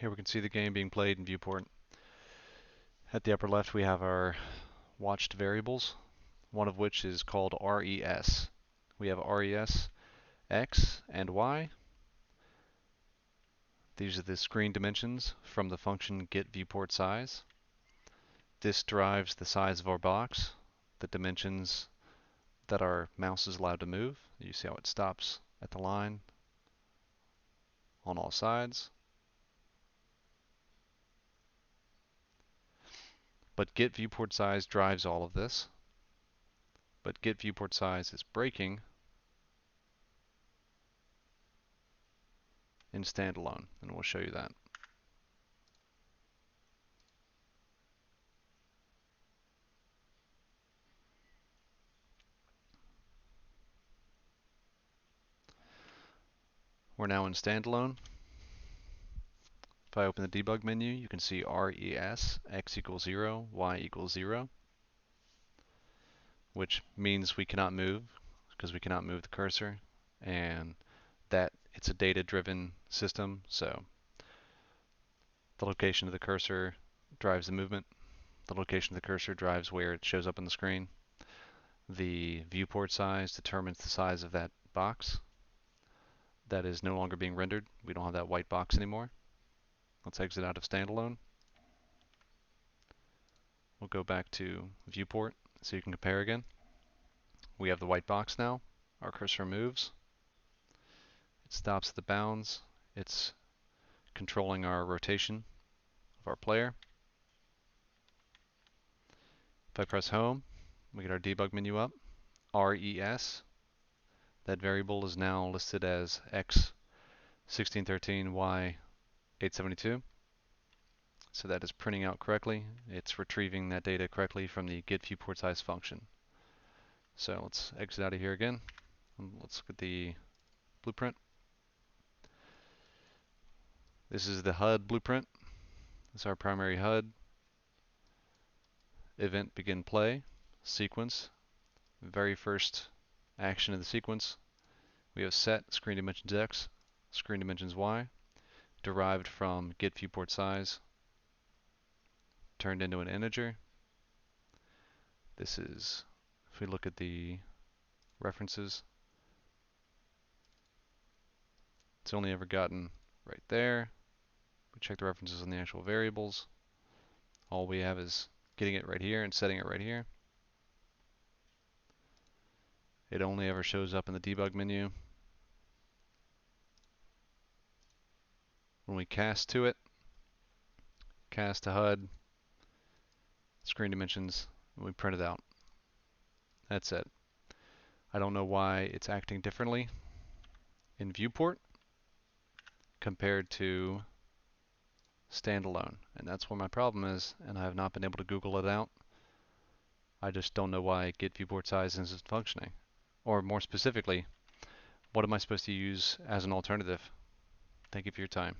Here we can see the game being played in Viewport. At the upper left we have our watched variables, one of which is called RES. We have RES X and Y. These are the screen dimensions from the function getViewportSize. This drives the size of our box, the dimensions that our mouse is allowed to move. You see how it stops at the line on all sides. But getViewportSize drives all of this. But getViewportSize is breaking in Standalone, and we'll show you that. We're now in Standalone. If I open the debug menu, you can see RES, X equals 0, Y equals 0, which means we cannot move, because we cannot move the cursor, and that it's a data-driven system, so the location of the cursor drives the movement. The location of the cursor drives where it shows up on the screen. The viewport size determines the size of that box that is no longer being rendered. We don't have that white box anymore. Let's exit out of Standalone. We'll go back to Viewport so you can compare again. We have the white box now. Our cursor moves. It stops at the bounds. It's controlling our rotation of our player. If I press home, we get our debug menu up. RES. That variable is now listed as X 1613 Y 872. So that is printing out correctly. It's retrieving that data correctly from the getViewportSize function. So let's exit out of here again. Let's look at the blueprint. This is the HUD blueprint. This is our primary HUD. Event begin play, sequence. Very first action of the sequence. We have set screen dimensions X, screen dimensions Y, derived from getViewportSize, turned into an integer. This is, if we look at the references, it's only ever gotten right there. We check the references on the actual variables. All we have is getting it right here and setting it right here. It only ever shows up in the debug menu when we cast to it, cast to HUD, screen dimensions, and we print it out. That's it. I don't know why it's acting differently in Viewport compared to Standalone, and that's where my problem is, and I have not been able to Google it out. I just don't know why getViewportSize isn't functioning. Or more specifically, what am I supposed to use as an alternative? Thank you for your time.